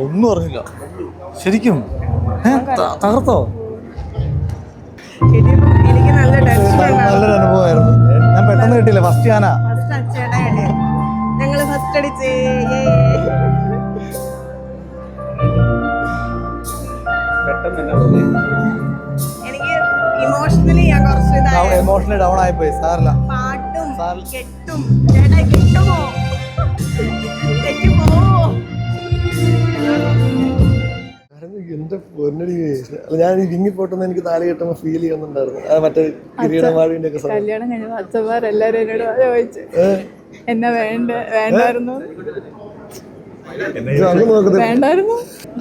ഒന്നും അറിഞ്ഞില്ല ശരിക്കും. തകർത്തോ? എനിക്ക് നല്ലൊരു അനുഭവമായിരുന്നു. ഞാൻ പെട്ടെന്ന് കിട്ടിയില്ല. ഫസ്റ്റ് ഞാനാ. ഞങ്ങള് ഫസ്റ്റ് അടിച്ച്. എനിക്ക് ഇമോഷണലി ഞാൻ കുറച്ച് എമോഷണലി ഡൗൺ ആയിപ്പോയി. സാറില്ല. പാട്ടും കെട്ടും ചേട്ടാ കെട്ടുമോ തെറ്റുമോ? എന്റെ പൊന്നടി, ഞാൻ വിങ്ങി പോട്ടെന്ന് എനിക്ക് താലി കെട്ടുമ്പോ ഫീൽ ചെയ്യുന്നുണ്ടായിരുന്നു. മറ്റേ കിരീടമാഴിന്റെ ഒക്കെ കല്യാണം കഴിഞ്ഞ അച്ഛന്മാരെല്ലാരും എന്നോട് ചോദിച്ചു എന്നെ വേണ്ടായിരുന്നു.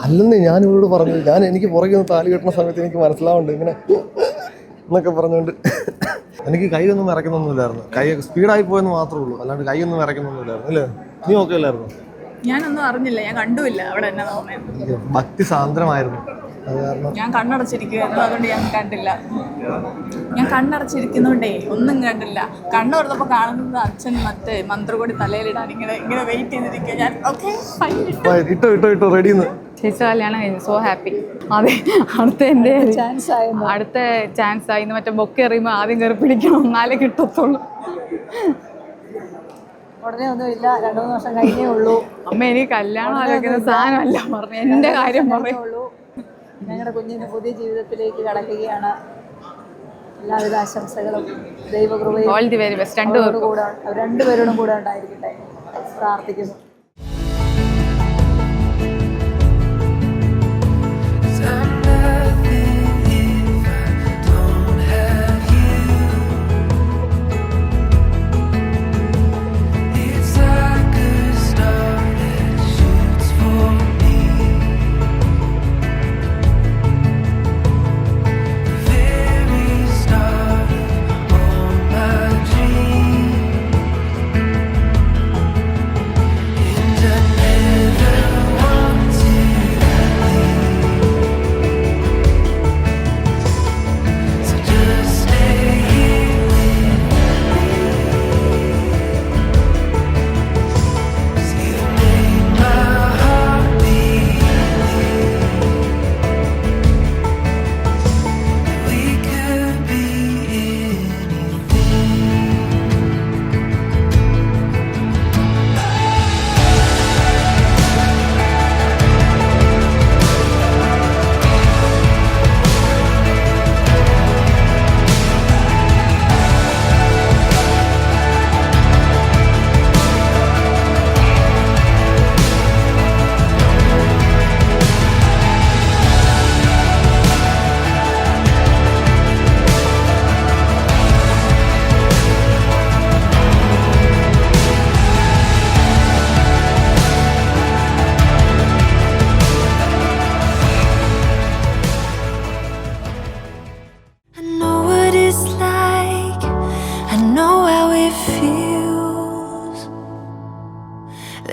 അല്ലെന്ന് ഞാൻ ഇവരോട് പറഞ്ഞു. എനിക്ക് പുറകെ ഒന്ന് താലി കെട്ടുന്ന സമയത്ത് എനിക്ക് മനസ്സിലാവുന്നുണ്ട് ഇങ്ങനെ എന്നൊക്കെ പറഞ്ഞുകൊണ്ട്. എനിക്ക് കൈയൊന്നും വിറയ്ക്കുന്നൊന്നുമില്ലായിരുന്നു. കൈ സ്പീഡായി പോയെന്ന് മാത്രമേ ഉള്ളൂ, അല്ലാണ്ട് കൈയൊന്നും വിറയ്ക്കുന്നൊന്നുമില്ലായിരുന്നു. അല്ലേ, നീ ഓക്കെ അല്ലായിരുന്നു? ഞാനൊന്നും അറിഞ്ഞില്ല, ഞാൻ കണ്ടുമില്ല അവിടെ എന്നാ തോന്നിയത്. ഭക്തി സാന്ദ്രമായിരുന്നു. ഞാൻ കണ്ണടച്ചിരിക്കുവായിരുന്നു, അതുകൊണ്ട് ഞാൻ കണ്ടില്ല. ഞാൻ കണ്ണടച്ചിരിക്കുന്നോണ്ടേ ഒന്നും കണ്ടില്ല. കണ്ണു തുറന്നപ്പോ കാണുന്നത് അച്ഛൻ മറ്റേ മന്ത്രകൊടി തലയിലിടാൻ ഇങ്ങനെ വെയിറ്റ് ചെയ്തിരിക്കുക. ഞാൻ ചേച്ചി കല്യാണം കഴിഞ്ഞു, സോ ഹാപ്പി. അതെ, അടുത്ത ചാൻസ് ആയി. മറ്റേ ബൊക്കെ എറിയുമ്പോൾ ആദ്യം കയറി പിടിക്കണം, എന്നാലേ കിട്ടത്തുള്ളൂ. ഉടനെ ഒന്നുമില്ല, 2-3 വർഷം കഴിഞ്ഞേ ഉള്ളൂ. അമ്മ എനിക്ക് കല്യാണം ആലോചിക്കുന്ന സാധനമല്ല പറഞ്ഞു, എന്റെ കാര്യം പറയുള്ളൂ. ഞങ്ങളുടെ കുഞ്ഞിന് പുതിയ ജീവിതത്തിലേക്ക് കടക്കുകയാണ്. എല്ലാവിധ ആശംസകളും ദൈവകൃപയും ഓൾ ദി വെരി ബെസ്റ്റ്. രണ്ടുപേരോടും കൂടെ ഉണ്ടായിരിക്കട്ടെ പ്രാർത്ഥിക്കുന്നു.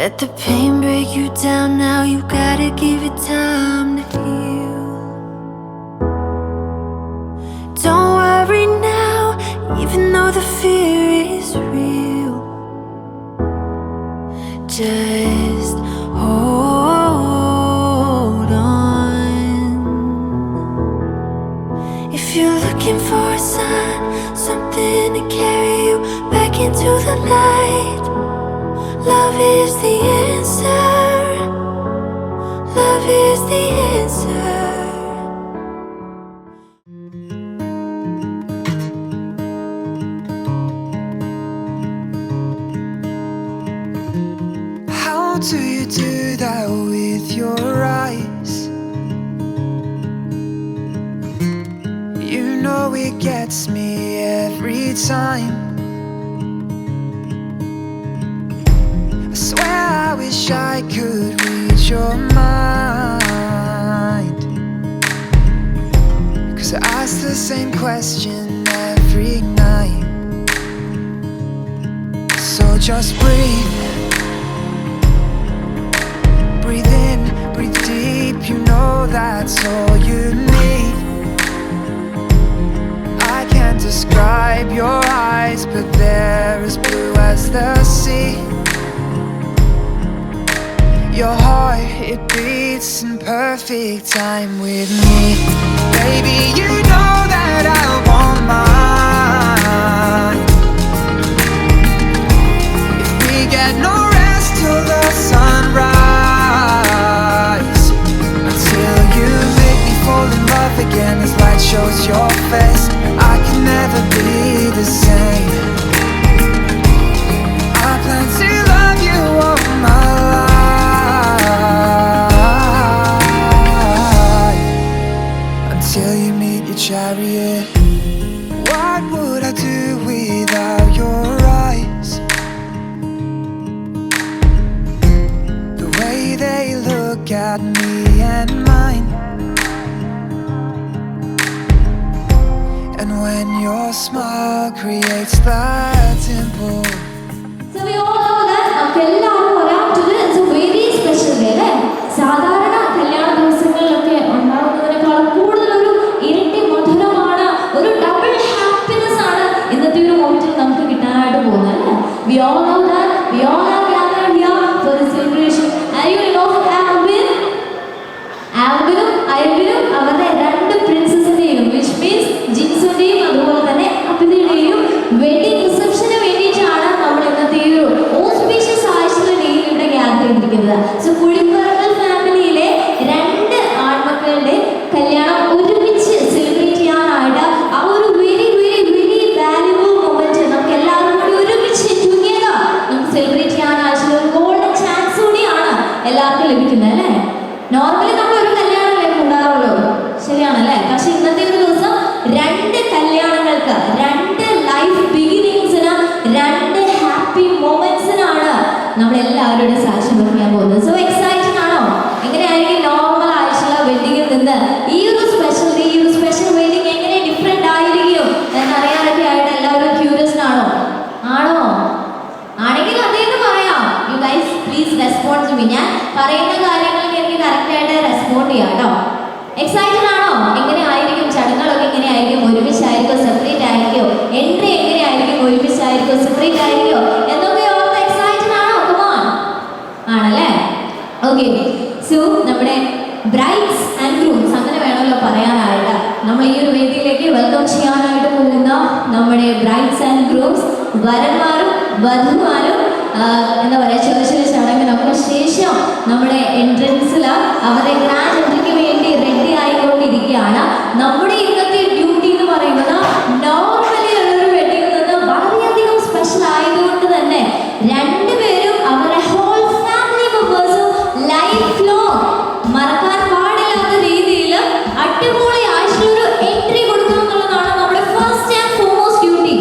Let the pain break you down now, you gotta give it time to love is the answer. How do you do that with your eyes? You know it gets me every time. I swear I wish I could read your mind, 'cause I ask the same question every night. So just breathe. Breathe in, breathe deep, you know that's all you need. I can't describe your eyes, but they're as blue as the sea. Your heart, it beats in perfect time with me. Baby, you know that I want mine. If we get no rest till the sunrise, until you make me fall in love again as light shows your face, I can never be the same. I plan to love you all my life, until you meet your chariot. What would I do without your eyes? The way they look at me and mine. And when your smile creates that dimple. So we all know that നമുക്കെല്ലാവർക്കും അറിയാം today is a very special day അല്ലേ? സാധാരണ കല്യാണ ദിവസങ്ങളിലൊക്കെ ഉണ്ടാകുന്നതിനേക്കാൾ കൂടുതൽ ഒരു ഇരട്ടി മധുരമാണ്, ഒരു ഡബിൾ ഹാപ്പിനെസ് ആണ് ഇന്നത്തെ ഒരു മൊമെന്റിൽ നമുക്ക് കിട്ടാനായിട്ട് പോകുന്നത് അല്ലേ? We all know that we all are gathered here for the celebration. And you know ആൽബിനും ഐബിനും അവരുടെ രണ്ട് പ്രിൻസസിന്റെയും which means ജിൻസുന്റെയും അതുപോലെ തന്നെ അപ്പിതയുടെയും വെഡിങ് റിസപ്ഷന് വേണ്ടിയിട്ടാണ് നമ്മൾ ഇന്നത്തെ ഈ ഒരു ഓസ്പീഷ്യസ് ആയിട്ടുള്ള ഡേയിൽ ഇവിടെ ഗ്യാദർ ചെയ്തിരിക്കുന്നത്. സോ കുഴിപ്പറമ്പൽ ഫാമിലിയിലെ രണ്ട് ആൺമക്കളുടെ കല്യാണം ഒരുമിച്ച് സെലിബ്രേറ്റ് ചെയ്യാനായിട്ട് ആ ഒരു very very very valuable moment നമുക്ക് എല്ലാവരും കൂടി ഒരുമിച്ച് ടുഗദർ നമുക്ക് സെലിബ്രേറ്റ് ചെയ്യാനായിട്ടുള്ള ഒരു ഗോൾഡൻ ചാൻസ് കൂടിയാണ് എല്ലാവർക്കും ലഭിക്കുന്നത് അല്ലേ? നോർമലി നമ്മൾ ഒരു കല്യാണമല്ലേ കൂടാറുള്ളൂ, ശരിയാണല്ലേ? പക്ഷെ ഇന്നത്തെ ഒരു ദിവസം രണ്ട് കല്യാണങ്ങൾക്ക്, രണ്ട് ലൈഫ് ബിഗിനിങ്സിന്, രണ്ട് ഹാപ്പി മൊമെന്റ്സിനാണ് നമ്മൾ എല്ലാവരുടെ സാക്ഷ്യം വഹിക്കാൻ പോകുന്നത്. സോ എക്സൈറ്റഡ് ആണോ? എങ്ങനെയായിരിക്കും നോർമൽ ആയിട്ടുള്ള വെഡിങ്ങിൽ നിന്ന് ഈ ഒരു സ്പെഷ്യൽ ഡേ, ഈ ഒരു സ്പെഷ്യൽ വെഡിങ് എങ്ങനെ ഡിഫറെന്റ് ആയിരിക്കും എന്നറിയാനൊക്കെ ആയിട്ട് എല്ലാവരും ക്യൂരിയസ് ആണോ? ആണോ? ആണെങ്കിൽ അതേന്ന് പറയാം. You guys please respond to me. ഞാൻ പറയുന്ന കാര്യങ്ങൾക്ക് എനിക്ക് കറക്റ്റ് ആയിട്ട് റെസ്പോണ്ട് ചെയ്യാം കേട്ടോ. എക്സൈറ്റഡ് ആണോ? എങ്ങനെ ആയിരിക്കും ചടങ്ങുകളൊക്കെ? എങ്ങനെ ആയിരിക്കും? ഒരുമിച്ചായിരിക്കോ സെപ്പറേറ്റ് ആയിരിക്കോ? എൻട്രി എങ്ങനെയായിരിക്കും? ഒരുമിച്ചായിരിക്കോ സെപ്പറേറ്റ് ആയിരിക്കോ എന്നൊക്കെ ഓർത്ത് എക്സൈറ്റഡ് ആണോ? Come on. ആണല്ലേ? ഓക്കെ. സോ നമ്മുടെ ബ്രൈഡ്സ് ആൻഡ് ഗ്രൂംസ് അങ്ങനെ വേണമല്ലോ പറയാനായിട്ട്. നമ്മൾ ഈ ഒരു വേദിയിലേക്ക് വെൽക്കം ചെയ്യാനായിട്ട് പോകുന്ന നമ്മുടെ ബ്രൈഡ്സ് ആൻഡ് ഗ്രൂംസ്, വരന്മാരും വധുമാരും എന്താ പറയുക, ചെറിയ ചെറിയ ചടങ്ങുകൾക്ക് ശേഷം നമ്മുടെ എൻട്രൻസിൽ അവരുടെ ഗ്രാൻഡ് എൻട്രിക്ക് വേണ്ടി റെഡി ആയിക്കൊണ്ടിരിക്കുകയാണ്. നമ്മുടെ ഇന്നത്തെ ഡ്യൂട്ടി എന്ന് പറയുന്നത് നോർമലി ഉള്ളൊരു വെഡിങ്ങിൽ നിന്ന് വളരെയധികം സ്പെഷ്യൽ ആയതുകൊണ്ട് തന്നെ രണ്ടുപേരും അവരുടെ ഹോൾ ഫാമിലി മെമ്പേഴ്സും ലൈഫ് ലോങ് മറക്കാൻ പാടില്ലാത്ത രീതിയിൽ അടിപൊളി ആയിട്ടുള്ള ഒരു എൻട്രി കൊടുക്കുക എന്നുള്ളതാണ് നമ്മുടെ first and foremost duty.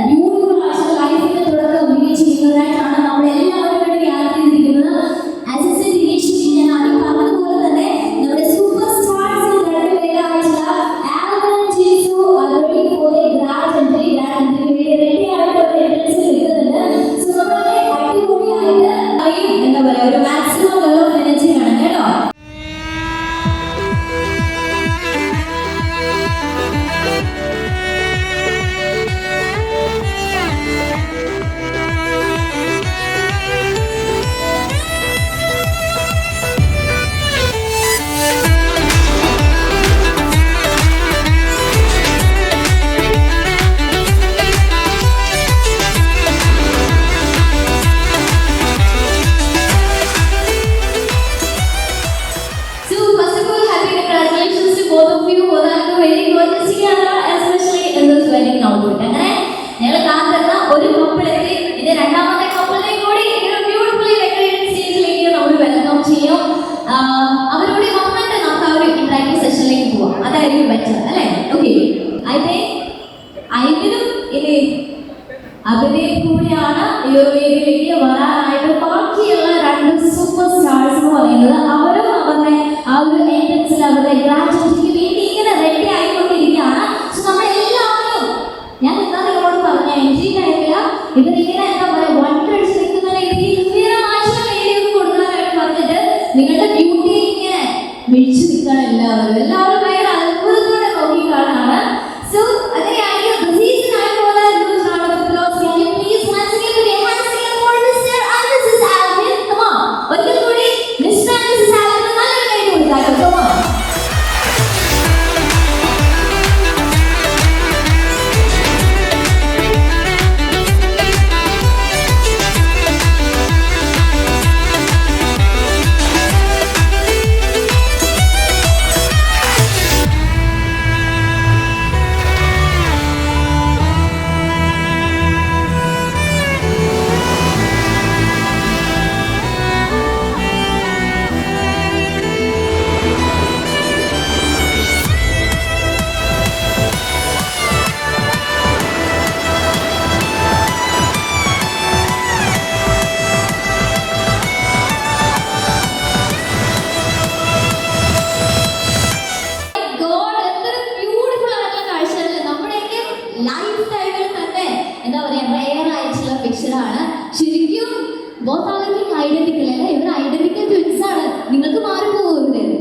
Beautiful ആയിട്ടുള്ള ലൈഫിന്റെ തുടക്കം ചെയ്യുന്നതിനായിട്ടാണ് നമ്മൾ എല്ലാവരും വേണ്ടി യാത്ര ചെയ്തിരിക്കുന്നത്. ആസ് എ ഞാൻ ആദ്യം പറഞ്ഞതുപോലെ both of you both are very gorgeous together, especially in this wedding outfit. അങ്ങനെ ഞങ്ങൾ കാത്തിരുന്ന ഒരു കപ്പിളെത്തി. ഇത് രണ്ടാമത്തെ കപ്പിളിനെ കൂടി ഇങ്ങനെ ബ്യൂട്ടിഫുള്ളി ഡെക്കറേറ്റഡ് സ്റ്റേജിലേക്ക് നമ്മൾ വെൽക്കം ചെയ്യും. അവരോട് വന്നിട്ട് നമുക്ക് ആ ഒരു ഇന്ററാക്റ്റീവ് സെഷനിലേക്ക് പോവാം. അതായിരിക്കും ബെറ്റർ അല്ലേ? ഓക്കെ, అయితే ഐവിനും ഇനി അഭിനയം കൂടിയാണ് ഈ ഒരു വേദിയിലേക്ക് വരാനായിട്ട് ബാക്കിയുള്ള രണ്ട് സൂപ്പർ സ്റ്റാർസ് എന്ന് പറയുന്നത്. അവരും അവരുടെ ആ ഒരു എൻട്രൻസിൽ അവരുടെ ഗ്രാജുവേഷന് വേണ്ടി ഇങ്ങനെ റെഡി ആയിക്കൊണ്ടിരിക്കുകയാണ്. സോ നമ്മളെല്ലാവരും, ഞാൻ എന്താ നിങ്ങളോട് പറഞ്ഞ എൻട്രി ടൈമില്ല ഇവരിങ്ങനെ എന്താ പറയുക വണ്ടടിച്ച് നിൽക്കുന്ന രീതിയിൽ ഗംഭീരമായിട്ടുള്ള ഏരിയൊക്കെ കൊടുക്കാനായിട്ട് പറഞ്ഞിട്ട് നിങ്ങളുടെ ബ്യൂട്ടിയിൽ ഇങ്ങനെ മിഴിച്ചു നിൽക്കണം എല്ലാവരും ഭയങ്കര അത്ഭുതത്തോടെ നോക്കി കാണാണ്. സോ അങ്ങനെയാണെങ്കിൽ this is time for the huge round of applause. Can you please once again put your hands together for Mr. and Mrs. Alvin? Come on. ഒരിക്കൽ കൂടി Mr. and Mrs. Alvin നല്ലൊരു കൈ കൊടുക്കാം. Come on. നിങ്ങൾക്ക് മാറിപ്പോവോ ഇവര്?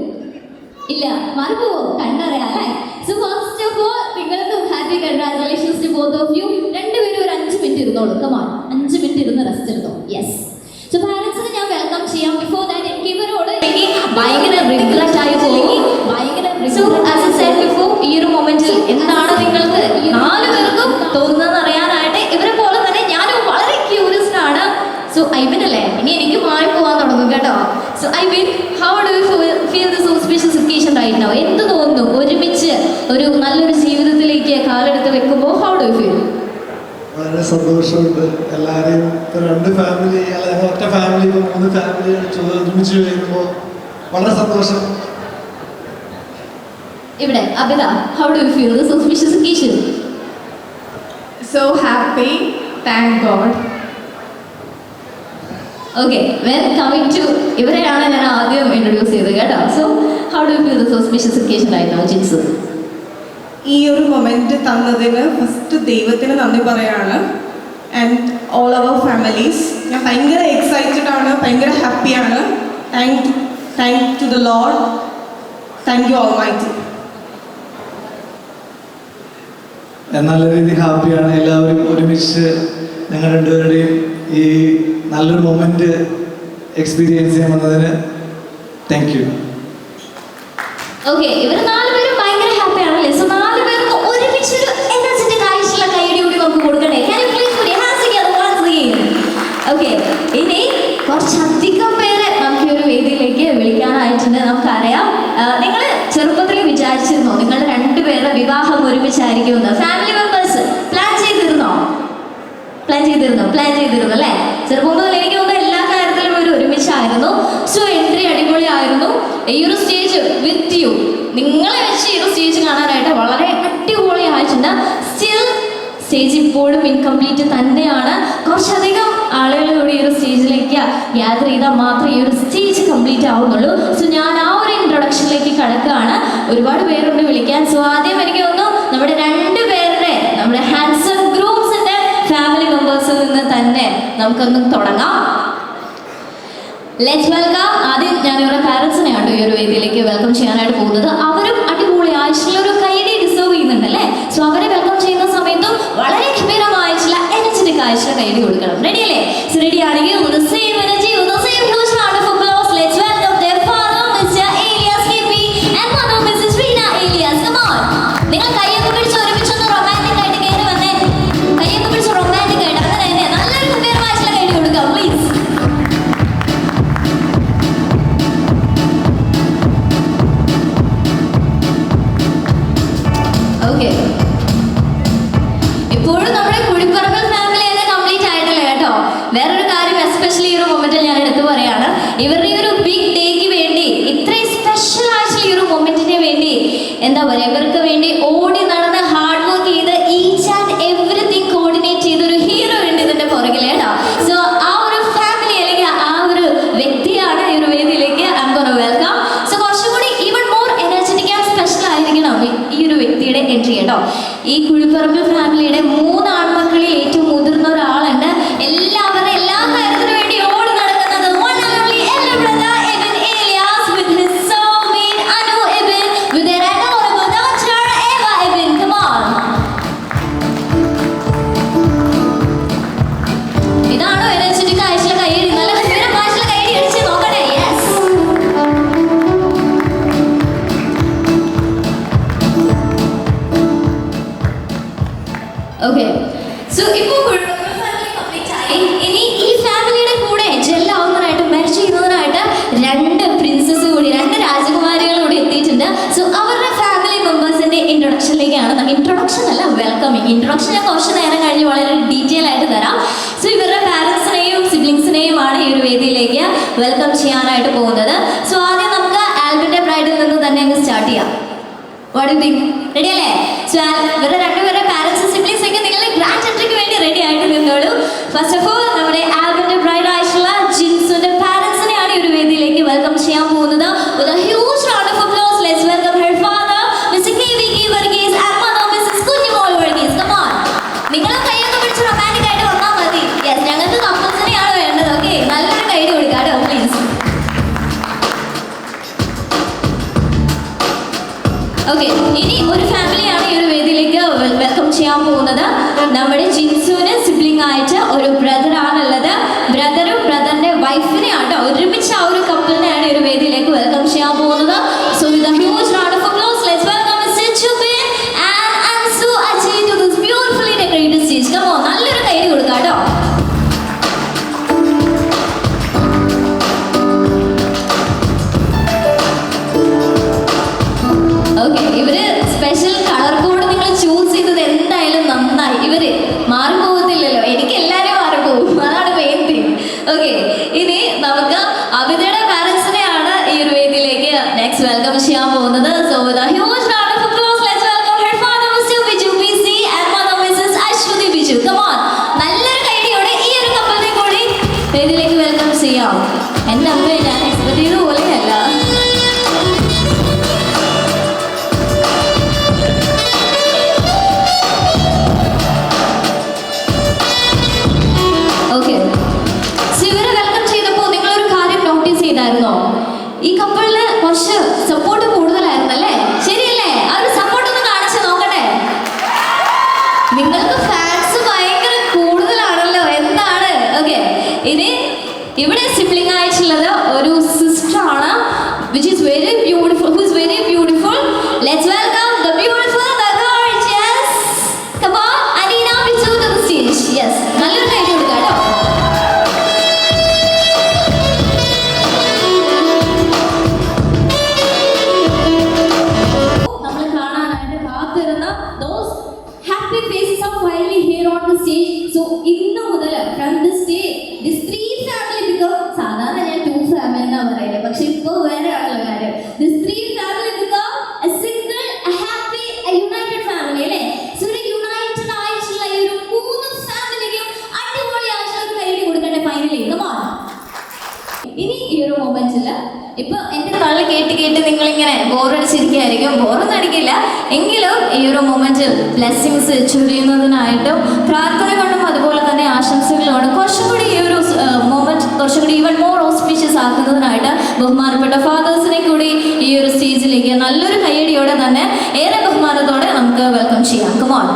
ഇല്ല, മാറിപ്പോവോ? കണ്ടറിയാം അല്ലേ? സോ ഫസ്റ്റ് ഓഫ് ഓൾ നിങ്ങൾക്ക് happy congratulations to both of you. രണ്ടുപേരും ഒരു 5 മിനിറ്റ് ഇരുന്നോളൂ. കമോൺ, 5 മിനിറ്റ് ഇരുന്ന് റെസ്റ്റ് എടുത്തോ. യെസ്. സോ പാരൻസിനെ ഞാൻ വെൽക്കം ചെയ്യാം. ബിഫോർ ദാറ്റ് എനിക്ക് ഇവരോട് ഭയങ്കര റിഗ്രറ്റ് ആയി പോയി. So as I said before, ഈ ഒരു മൊമെന്റിൽ എന്താണ് നിങ്ങൾക്ക് 4 പേർക്കും തോന്നുന്നതെന്ന് അറിയാനായിട്ട് ഇവരെ പോലെ തന്നെ ഞാനും വളരെ ക്യൂരിയസ്ഡ് ആണ്. സോ ഐവിൻ അല്ലേ, ഇനി എനിക്ക് മാറി പോകാൻ തുടങ്ങും കേട്ടോ. So Ivin, how do you feel this auspicious occasion right now? എന്ത് തോന്നുന്നു ഒരുമിച്ച് ഒരു നല്ലൊരു ജീവിതത്തിലേക്ക് കാലെടുത്ത് വെക്കുമ്പോൾ? How do you feel? വളരെ സന്തോഷമുണ്ട്. എല്ലാവരെയും ഇപ്പോൾ 2 ഫാമിലി അല്ലെങ്കിൽ ഒറ്റ ഫാമിലി ഇപ്പോൾ 3 ഫാമിലി ഒരുമിച്ച് കഴിയുമ്പോൾ വളരെ സന്തോഷം. ഇവിടെ Abitha, how do you feel this auspicious occasion? So happy, thank God. Okay, when coming to ഇവരെയാണ് ഞാൻ ആദ്യം ഇൻട്രൊഡ്യൂസ് ചെയ്തത് കേട്ടോ. So how do you feel this auspicious occasion right now, Jinsu? ഈ ഒരു മൊമെന്റ് തന്നതിന് ഫസ്റ്റ് ദൈവത്തിന് നന്ദി പറയാണ്. And all our families. ഞാൻ ഭയങ്കര എക്സൈറ്റഡ് ആണ്, ഭയങ്കര ഹാപ്പിയാണ്. Thank to the lord. Thank you almighty. നല്ല രീതിയിൽ ഹാപ്പിയാണ്. എല്ലാവരും ഒരുമിച്ച് ഞങ്ങൾ രണ്ടുപേരുടെയും ഈ നല്ലൊരു മൊമെന്റ് എക്സ്പീരിയൻസ് ചെയ്യാൻ വന്നതിന് താങ്ക് യു. ഓക്കെ, ഇവർ 4 പേരും ഭയങ്കര ഹാപ്പി ആണല്ലേ? സോ 4 പേർക്ക് ഒരുമിച്ചൊരു എനർജറ്റിക് ആയിട്ടുള്ള കൈയടി കൂടി നമുക്ക് കൊടുക്കണേ. Can you please put your hands together once again? Okay, ഇനി കുറച്ചധികം പേരെ നമുക്ക് ഈ ഒരു വേദിയിലേക്ക് വിളിക്കാനായിട്ടുണ്ട്. നമുക്കറിയാം, നിങ്ങൾ ചെറുപ്പത്തിൽ വിചാരിച്ചിരുന്നോ നിങ്ങളുടെ 2 പേരുടെ വിവാഹം ഒരുമിച്ചായിരിക്കുമെന്ന്? ഫാമിലി മെമ്പേഴ്സ് പ്ലാൻ ചെയ്തിരുന്നോ അല്ലേ? ചെറുപ്പം മുതൽ എനിക്ക് തോന്നുന്നു എല്ലാ കാര്യത്തിലും ഒരു ഒരുമിച്ചായിരുന്നു. സോ എൻട്രി അടിപൊളിയായിരുന്നു. ഈ ഒരു സ്റ്റേജ് വിത്ത് യു, നിങ്ങളെ വെച്ച് ഈ ഒരു സ്റ്റേജ് കാണാനായിട്ട് വളരെ അടിപൊളിയായിട്ടുണ്ട്. സ്റ്റിൽ സ്റ്റേജ് ഇപ്പോഴും ഇൻകംപ്ലീറ്റ് തന്നെയാണ്. കുറച്ചധികം ആളുകളോട് ഈ ഒരു സ്റ്റേജിലേക്ക് യാത്ര ചെയ്താൽ മാത്രമേ ഈ ഒരു സ്റ്റേജ് കംപ്ലീറ്റ് ആവുന്നുള്ളൂ. സോ ഞാൻ ആ ഒരു ഇൻട്രൊഡക്ഷനിലേക്ക് കടക്കുകയാണ്. ഒരുപാട് പേരുണ്ട് വിളിക്കാൻ. സോ ആദ്യം എനിക്ക് തോന്നുന്നു നമ്മുടെ 2 പേരുടെ നമ്മുടെ ഹാൻസം ഗ്രൂംസിന്റെ ഫാമിലി മെമ്പേഴ്സിൽ നിന്ന് തന്നെ നമുക്കൊന്ന് തുടങ്ങാം. Let's welcome. ആദ്യം ഞാൻ ഇവരുടെ പാരൻസിനെയാണ് ഈ ഒരു വേദിയിലേക്ക് വെൽക്കം ചെയ്യാനായിട്ട് പോകുന്നത്. അവരും അടിപൊളിയായിട്ടുള്ള ഒരു കൈയടി ഡിസേർവ് ചെയ്യുന്നുണ്ട് അല്ലേ? സോ അവരെ വെൽക്കം ചെയ്യുന്ന സമയത്തും വളരെ ഗംഭീരമായിട്ടുള്ള എനർജറ്റിക് ആയിട്ടുള്ള കൈയടി കൊടുക്കണം. റെഡി അല്ലേ? സോ റെഡി ആണെങ്കിൽ നിങ്ങൾ കൈയൊക്കെ പിടിച്ച് ഒരുമിച്ചൊന്ന് റൊമാൻറ്റിക് ആയിട്ട് കയറി വന്നേ. കൈയൊക്കെ പിടിച്ച് റൊമാൻറ്റിക് ആയിട്ട് അങ്ങനെ തന്നെ നല്ലൊരു ഗംഭീരമായിട്ടുള്ള കൈയടി കൊടുക്കാം പ്ലീസ്. ഇവരുടെ ഒരു ബിഗ് ഡേക്ക് വേണ്ടി ഇത്രയും സ്പെഷ്യൽ ആയിട്ടുള്ള ഈ ഒരു മൊമെന്റിന് വേണ്ടി എന്താ പറയുക, ഇവർക്ക് വേണ്ടി ഓടി നടന്ന് ഹാർഡ് വർക്ക് ചെയ്ത് ഈച്ച് ആൻഡ് എവറിത്തിങ് കോർഡിനേറ്റ് ചെയ്ത ഒരു ഹീറോ ഉണ്ട് ഇതിന്റെ പുറകിൽ കേട്ടോ. സോ ആ ഒരു ഫാമിലി അല്ലെങ്കിൽ ആ ഒരു വ്യക്തിയാണ് ഈ ഒരു വേദിയിലേക്ക് I'm gonna welcome. സോ കുറച്ചും കൂടി even more energetic and special ആയിരിക്കണം ഈ ഒരു വ്യക്തിയുടെ എൻട്രി കേട്ടോ. ഈ കുഴിപ്പറമ്പ് ഫാമിലിയുടെ 3 ആൺമക്കളിൽ ഏറ്റവും മുതിർന്ന ഒരാളുണ്ട്. എല്ലാവരുടെ എല്ലാ കാര്യത്തിനു വേണ്ടി ഓടി നടക്കുന്നത് one and only elder brother Ibn Ilyas with his soulmate Anu Ibn with their adorable daughter Eva Ibn. Come on. ഇതാണോ എനർജറ്റിക് ആയിട്ടുള്ള കൈയടി? നല്ല ഗംഭീരമായിട്ടുള്ള കൈയടി അടിച്ച് നോക്കണേ. യെസ്. ഓക്കെ, സോ ഇപ്പോൾ ഫാമിലി കംപ്ലീറ്റ് ആയി. ഇനി ഈ ഫാമിലിയുടെ കൂടെ ജെല്ലാവുന്നതിനായിട്ട് മെർജ് ചെയ്യുന്നതിനായിട്ട് 2 പ്രിൻസസ് കൂടി, 2 രാജകുമാരികൾ കൂടി എത്തിയിട്ടുണ്ട്. സോ അവരുടെ ഫാമിലി മെമ്പേഴ്സിന്റെ ഇൻട്രൊഡക്ഷനിലേക്കാണ്. ഇൻട്രൊഡക്ഷൻ അല്ല, വെൽക്കമിങ്. ഇൻട്രൊഡക്ഷൻ ഞാൻ കുറച്ച് നേരം കഴിഞ്ഞ് വളരെ ഡീറ്റെയിൽ ആയിട്ട് തരാം. സോ ഇവരുടെ പാരൻസിനെയും സിബ്ലിങ്സിനെയുമാണ് ഈ ഒരു വേദിയിലേക്ക് വെൽക്കം ചെയ്യാനായിട്ട് പോകുന്നത്. സോ ആദ്യം നമുക്ക് ആൽബിന്റെ ബ്രൈഡിൽ നിന്ന് തന്നെ അങ്ങ് സ്റ്റാർട്ട് ചെയ്യാം. What you think? റെഡി അല്ലേ? സോ ഇവരുടെ 2 പേരുടെ പാരൻസും സിബ്ലിങ്സ് ഒക്കെ നിങ്ങളുടെ ഗ്രാൻഡ് എൻട്രിക്ക് വേണ്ടി റെഡി ആയിട്ട് നിന്നോളൂ. ഫസ്റ്റ് ഓഫ് ഓൾ നമ്മുടെ ആൽബിന്റെ ബ്രൈഡ് ആയിട്ടുള്ള ജിൻസുന്റെ പാരൻസിനെയാണ് ഈ ഒരു വേദിയിലേക്ക് വെൽക്കം ചെയ്യാൻ പോകുന്നത്. With a huge round of applause, let's welcome her father, Mr. KVK Varghese, and mother, Mrs. Kunjimol Varghese. Come on. നിങ്ങളും കൈയൊക്കെ പിടിച്ച് റൊമാൻറ്റിക് ആയിട്ട് വന്നാൽ മതി. യെസ്, ഞങ്ങൾക്ക് കപ്പിൾസിനെയാണ് വേണ്ടത്. ഓക്കെ, നല്ലൊരു കൈയ്യടി കൊടുക്കാട്ടോ പ്ലീസ്. ഓക്കെ, ഇനി ഒരു ഫാമിലിയാണ് ഈ ഒരു വേദിയിലേക്ക് വെൽക്കം ചെയ്യാൻ പോകുന്നത്. നമ്മുടെ ജിൻസുവിന് സിബ്ലിംഗ് ആയിട്ട് ഒരു ബ്രദറാണുള്ളത്. ബ്രദറും ബ്രദറിന്റെ വൈഫിനെയാണ് ഒരുമിച്ച് ആ ഒരു കപ്പിളിനെയാണ് ഈ ഒരു വേദിയിലേക്ക് വെൽക്കം ചെയ്യാൻ പോകുന്നത്. So with a huge round of applause let's welcome Mr Jubin and Ansu Ajay to this beautifully decorated stage. Come on, നല്ലൊരു കൈയ്യടി കൊടുക്കാം കേട്ടോ. ഓക്കെ, ഇവര് സ്പെഷ്യൽ കളർ കോഡ് നിങ്ങൾ ചൂസ് ചെയ്തത് എന്തായാലും നന്നായി. ഇവര് മാറിപ്പോകത്തില്ലല്ലോ, എനിക്ക് എല്ലാവരും മാറിപ്പോകും, അതാണ് മെയിൻ തിങ്. ഓക്കെ, ഇനി നമുക്ക് അബിതയുടെ പാരൻസിനെയാണ് ഈ ഒരു വേദിയിലേക്ക് നെക്സ്റ്റ് വെൽക്കം ചെയ്യാൻ പോകുന്നത്. So with a huge round of applause let's welcome her father Mr Biju PC and mother Mrs Aswathy Biju. Come on, നല്ലൊരു കൈയ്യടിയോടെ ഈ ഒരു കപ്പിളിനെ കൂടി വേദിയിലേക്ക് വെൽക്കം ചെയ്യാം. എൻ്റെ അമ്മ ഞാൻ എക്സ്പെക്ട് ചെയ്ത പോലെയല്ല. ഓക്കെ, സോ ഇവരെ വെൽക്കം ചെയ്തപ്പോൾ നിങ്ങളൊരു കാര്യം നോട്ടീസ് ചെയ്തായിരുന്നോ? ഈ കപ്പിളിന് കുറച്ച് സപ്പോർട്ട് കൂടുതലായിരുന്നു അല്ലേ? ശരിയല്ലേ? ആ ഒരു സപ്പോർട്ട് ഒന്ന് കാണിച്ച് നോക്കട്ടെ. നിങ്ങൾക്ക് ഫാൻസ് ഭയങ്കര കൂടുതലാണല്ലോ, എന്താണ്? ഓക്കെ, ഇനി ഇവിടെ സിബ്ലിംഗ് ആയിട്ടുള്ളത് ഒരു സിസ്റ്റർ ആണ്, which is very beautiful, who is very beautiful. Let's welcome the beautiful, the gorgeous, come on, Alina Bichu to the stage. Yes, നല്ലൊരു കൈയ്യടി കൊടുക്കാം കേട്ടോ. നമ്മൾ കാണാനായിട്ട് കാത്തിരുന്ന those happy faces are finally here on the stage. So ഇന്ന് മുതൽ from this day this 3 family become, സാധാരണ ഞാൻ 2 family എന്നാ പറയുന്നത്, പക്ഷെ ഇപ്പോൾ വേറെ ആണല്ലോ കാര്യം. This 3 family become a single, a happy, a united family അല്ലേ? സോ ഒരു യുണൈറ്റഡ് ആയിട്ടുള്ള ഈ ഒരു 3 ഫാമിലിക്കും അടിപൊളിയായിട്ടുള്ള ഒരു കൈയ്യടി കൊടുക്കട്ടെ ഫൈനലി. Come on. ഇനി ഈ ഒരു മൊമെന്റിൽ ഇപ്പൊ എന്റെ തള്ളി കേട്ട് കേട്ട് നിങ്ങളിങ്ങനെ ബോറടിച്ചിരിക്കുകയായിരിക്കും. ബോറൊന്നും അടിക്കില്ല, എങ്കിലും ഈ ഒരു മൊമെന്റ് ബ്ലെസ്സിങ്സ് ചൊരിയുന്നതിനായിട്ടും പ്രാർത്ഥന കൊണ്ടും അതുപോലെ തന്നെ ആശംസകളോടും കുറച്ചും കൂടി ഈ ഒരു മൊമെന്റ് കുറച്ചും കൂടി ഈവൻ മോർ ഓസ്പീഷ്യസ് ആക്കുന്നതിനായിട്ട് ബഹുമാനപ്പെട്ട ഫാദേഴ്സിനെ കൂടി ഈ ഒരു സ്റ്റേജിലേക്ക് നല്ലൊരു കയ്യടിയോടെ തന്നെ ഏറെ ബഹുമാനത്തോടെ നമുക്ക് വെൽക്കം ചെയ്യാം. Come on.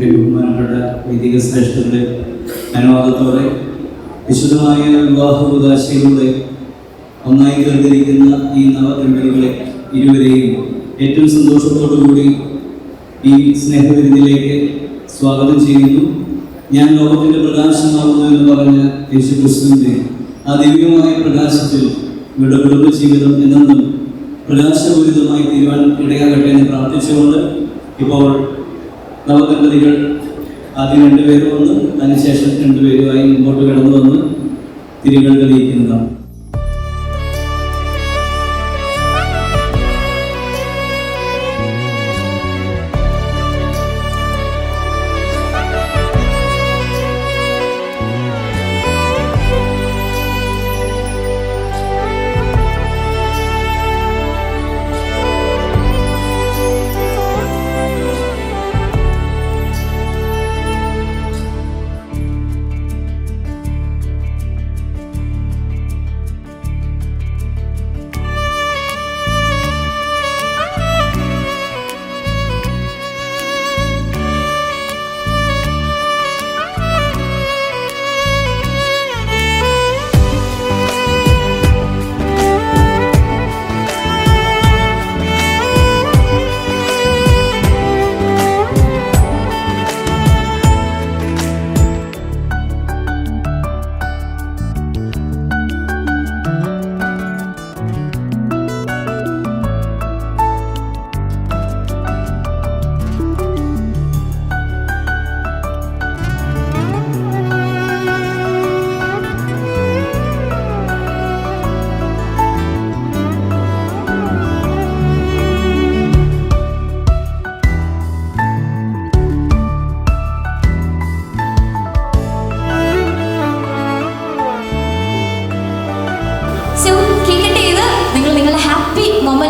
ബഹുമാനപ്പെട്ട വൈദിക ശ്രേഷ്ഠരുടെ അനുവാദത്തോടെ വിശുദ്ധമായ വിവാഹ ഉദാശയിലൂടെ ഒന്നായി കരുതിയിരിക്കുന്ന ഈ നവദമ്പതികളെ ഇരുവരെയും ഏറ്റവും സന്തോഷത്തോടുകൂടി ഈ സ്നേഹവിരുന്നിലേക്ക് സ്വാഗതം ചെയ്യുന്നു. ഞാൻ ലോകത്തിൻ്റെ പ്രകാശമാകുന്നു എന്ന് പറഞ്ഞ യേശുക്രിസ്തുവിൻ്റെ ആ ദിവ്യമായ പ്രകാശത്തിൽ ഇവരുടെ കുടുംബജീവിതം എന്നും പ്രകാശപൂരിതമായി തീരുവാൻ ഇടയാകട്ടെ എന്ന് പ്രാർത്ഥിച്ചുകൊണ്ട് ഇപ്പോൾ നവദമ്പതികൾ ആദ്യം 2 പേര് വന്ന് അതിനുശേഷം 2 പേരുമായി മുമ്പോട്ട് കടന്നു വന്ന് തിരികൾ തെളിയിക്കുന്നതാണ്.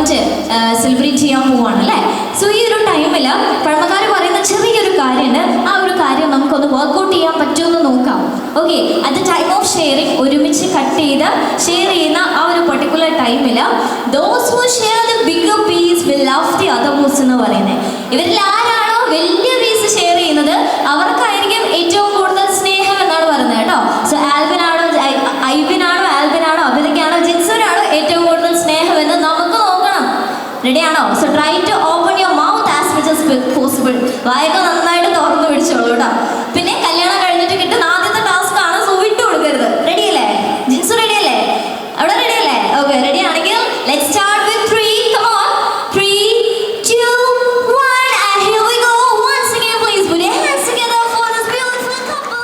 മൊമെന്റ് സെലിബ്രേറ്റ് ചെയ്യാൻ പോവാണ് അല്ലേ? സോ ഈ ഒരു ടൈമിൽ പഴമക്കാർ പറയുന്ന ചെറിയൊരു കാര്യമുണ്ട്. ആ ഒരു കാര്യം നമുക്കൊന്ന് വർക്ക്ഔട്ട് ചെയ്യാൻ പറ്റുമെന്ന് നോക്കാം. Okay, at the time of sharing ഒരുമിച്ച് കട്ട് ചെയ്ത് ഷെയർ ചെയ്യുന്ന ആ ഒരു പെർട്ടിക്കുലർ ടൈമിൽ those who share the bigger piece will love the other most എന്ന് പറയുന്നത്. ഇവരിൽ ആരാണോ വലിയ പീസ് ഷെയർ ചെയ്യുന്നത് അവർക്കായിരിക്കും ഏറ്റവും കൂടുതൽ സ്നേഹം എന്നാണ് പറയുന്നത് കേട്ടോ. സോ ഐവിനാണോ അഭിതയ്ക്കാണോ ജിൻസുനാണോ ഏറ്റവും കൂടുതൽ സ്നേഹം എന്ന് നമുക്ക് നോക്കണം. റെഡിയാണോ? So try to open your mouth as much as possible. വായൊക്കെ നന്നായിട്ട് തുറന്നു പിടിച്ചോളൂ കേട്ടോ. പിന്നെ കല്യാണം കഴിഞ്ഞിട്ട് കിട്ടുന്ന ആദ്യത്തെ ടാസ്ക് ആണ്, സോ വിട്ടു കൊടുക്കരുത്. റെഡിയല്ലേ ജിൻസു? റെഡിയല്ലേ? അവിടെ റെഡിയല്ലേ? ഓക്കെ, റെഡി ആണെങ്കിൽ let's start with 3. Come on, 3, 2, 1 and here we go. Once again please put your hands together for this beautiful couple.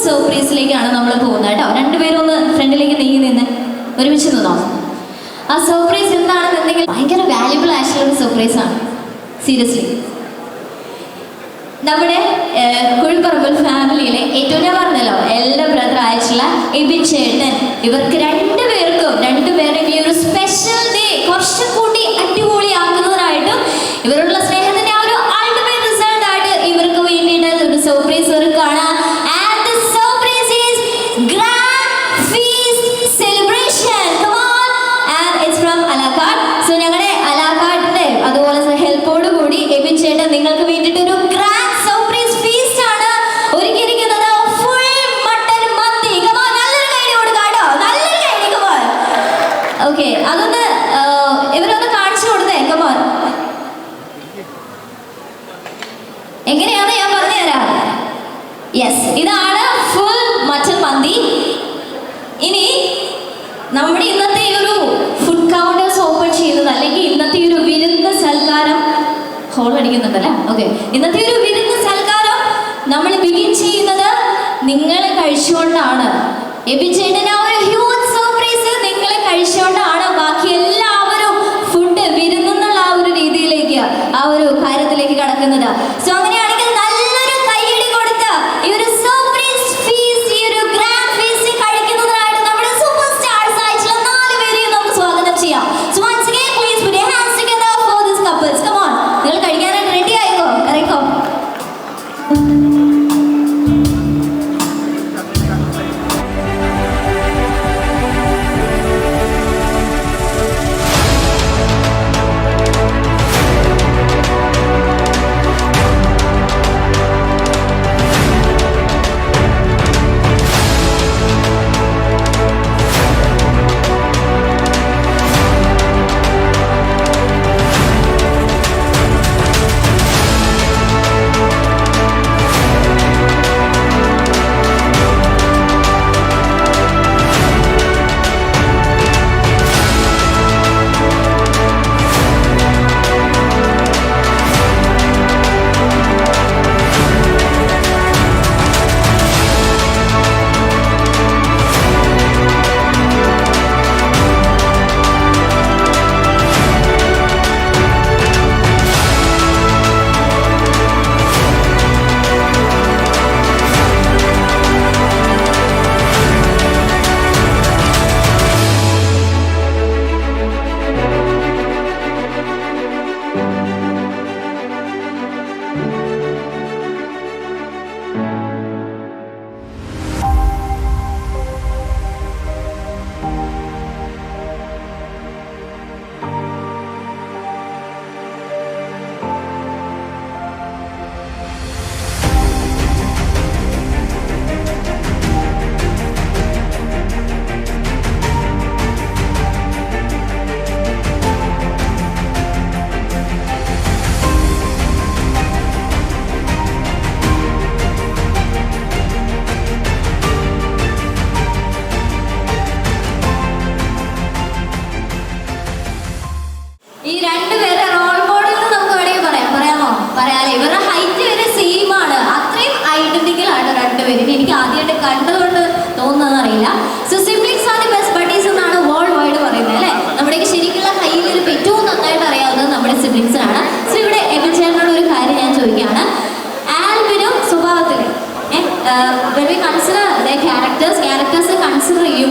സർപ്രൈസിലേക്കാണ് നമ്മൾ പോകുന്നത് കേട്ടോ. രണ്ടുപേരും ഒന്ന് ഫ്രണ്ടിലേക്ക് നീങ്ങി നിന്ന് ഒരുമിച്ച് നിന്നോ. ആ സർപ്രൈസ് എന്താണെന്നുണ്ടെങ്കിൽ ഭയങ്കര വാല്യുബിൾ ആയിട്ടുള്ള ഒരു സർപ്രൈസ് ആണ്. സീരിയസ്ലി നമ്മുടെ കുഴിപ്പറമ്പൽ ഫാമിലിയിലെ ഏറ്റവും, ഞാൻ പറഞ്ഞല്ലോ, എല്ലാ ബ്രദർ ആയിട്ടുള്ള എബിൻ ചേട്ടൻ, ഇവർക്ക് രണ്ടുപേരും ഈ ഒരു സ്പെഷ്യൽ ഡേ കുറച്ചുകൂടി അടിപൊളിയാക്കുന്നതിനായിട്ടും ഇവരുള്ള സ്നേഹത്തിന്റെ ആ ഒരു അൾട്ടിമേറ്റ് റിസൾട്ട് ആയിട്ട് ഇവർക്ക് വേണ്ടിയിട്ട് ഒരു സർപ്രൈസ് ഒരുക്കാണ്. നിങ്ങൾക്ക് വേണ്ടിയിട്ട് ഒരു ഗ്രാൻഡ് സർപ്രൈസ് ഫീസ്റ്റ് ആണ് ഒരുക്കിയിരിക്കുന്നത്. ഫുൾ മട്ടൻ മന്തി. കമാ നല്ലൊരു കൈ കൊടുക്കാം കേട്ടോ, നല്ലൊരു കൈ. കമാ ഓക്കെ, അതൊന്ന് ഇവരൊന്ന് കാണിച്ചു കൊടുത്തേ. കമാ എങ്ങനെയാന്ന് ഞാൻ പറഞ്ഞുതരാം. യെസ്, ഇതാണ് ഫുൾ മട്ടൻ മന്തി. ഇനി നമ്മുടെ ഇന്നത്തെ ഈ ഒരു ഫുഡ് കൗണ്ടേഴ്സ് ഓപ്പൺ ചെയ്യുന്നത്, അല്ലെങ്കിൽ ഇന്നത്തെ ഈ ഒരു വിരുന്ന് സൽക്കാരം ഹോൾ അടിക്കുന്നുണ്ടല്ലേ. ഓക്കെ, ഇന്നത്തെ ഒരു വിരുന്ന് സൽക്കാരം നമ്മൾ ബിഗിൻ ചെയ്യുന്നത് നിങ്ങളെ കഴിച്ചുകൊണ്ടാണ്. എബിൻ ചേട്ടന് ആ ഒരു ഹ്യൂജ് സർപ്രൈസ് നിങ്ങളെ കഴിച്ചുകൊണ്ടാണ്. ബാക്കി എല്ലാവരും ഫുഡ് വിരുന്നുള്ള ആ ഒരു രീതിയിലേക്ക്, ആ ഒരു കാര്യത്തിലേക്ക് കടക്കുന്നത്. സോ അങ്ങനെയാണെങ്കിൽ നല്ലൊരു കൈയടി കൊടുത്ത് ഈ ഒരു സർപ്രൈസ് ഫീസ്റ്റ്, ഈ ഒരു ഗ്രാൻഡ് ഫീസ്റ്റ് കഴിക്കുന്നതിനായിട്ട് നമ്മുടെ സൂപ്പർ സ്റ്റാർസ് ആയിട്ടുള്ള 4 പേരെയും നമുക്ക് സ്വാഗതം ചെയ്യാം. So once again please put your hands together for these couples. Come on, നിങ്ങൾ കഴിക്കാനായിട്ട് റെഡി ആയിക്കോ, ഇറങ്ങിക്കോ.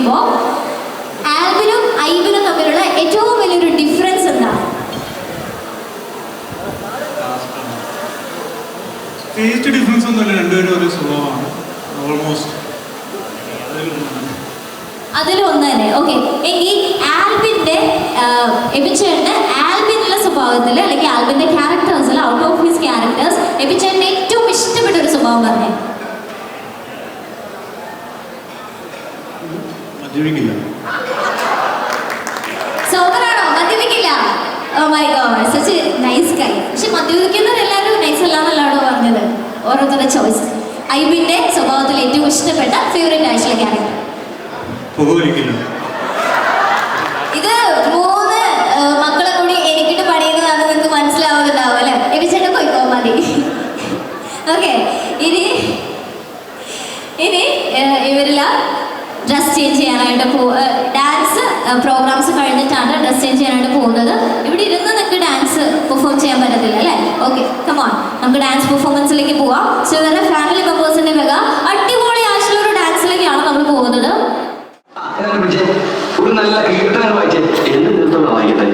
ചെയ്യുമ്പോൾ ആൽബിനും ഐബിനും തമ്മിലുള്ള ഏറ്റവും വലിയൊരു ഡിഫറൻസ് എന്താണ്? ടേസ്റ്റ് ഡിഫറൻസ് ഒന്നുമില്ല, രണ്ടുപേരും ഒരു സ്വഭാവമാണ് ഓൾമോസ്റ്റ്. അതിലൊന്ന് തന്നെ. ഓക്കെ, എങ്കിൽ ആൽബിന്റെ എബിച്ചേട്ടന് ആൽബിനുള്ള സ്വഭാവത്തിൽ അല്ലെങ്കിൽ ആൽബിന്റെ ക്യാരക്ടേഴ്സിൽ ഔട്ട് ഓഫ് ഹിസ് ക്യാരക്ടേഴ്സ് എബിച്ചേട്ടന് ഏറ്റവും ഇഷ്ടപ്പെട്ട ഒരു സ്വഭാവം പറഞ്ഞേ. മദ്യപിക്കില്ല. സോബറാണോ? മദ്യപിക്കില്ല? Oh my god, such nice guy. പക്ഷെ മദ്യപിക്കുന്നവരെല്ലാവരും നൈസ് അല്ലാന്നല്ലാണോ പറഞ്ഞത്? ഓരോരുത്തരുടെ ചോയ്സ്. ഐബിന്റെ സ്വഭാവത്തിൽ ഏറ്റവും ഇഷ്ടപ്പെട്ട ഫേവറേറ്റ് ആയിട്ടുള്ള ക്യാരക്ടർ? പുകവലിക്കില്ല. ഇത് 3 മക്കളെ കൂടി എനിക്കിട്ട് പണിയുന്നതാണ് നിങ്ങൾക്ക് മനസ്സിലാവുന്നുണ്ടാവും അല്ലെ? എബിച്ചേട്ടൻ പോയിക്കോ മതി. ഓക്കെ, ഇനി ഇവരെല്ലാം ഡ്രസ് ചേഞ്ച് ചെയ്യാനായിട്ട് ഡാൻസ് പ്രോഗ്രാംസ് കഴിഞ്ഞിട്ടാണ് ഡ്രസ് ചേഞ്ച് ചെയ്യാനായിട്ട് പോകുന്നത്. ഇവിടെ ഇരുന്ന് നിങ്ങൾക്ക് ഡാൻസ് പെർഫോം ചെയ്യാൻ പറ്റത്തില്ല അല്ലേ? ഓക്കെ, കമോൺ, നമുക്ക് ഡാൻസ് പെർഫോമൻസിലേക്ക് പോവാം. സോ ഇവരുടെ ഫാമിലി മെമ്പേഴ്സിന്റെ വക അടിപൊളി ആയിട്ടുള്ള ഒരു ഡാൻസിലേക്കാണ് നമ്മൾ പോകുന്നത്. ഒരു നല്ല കീർത്തനം വായിച്ചേ. എന്ത് കീർത്തനം വായിക്കട്ടെ?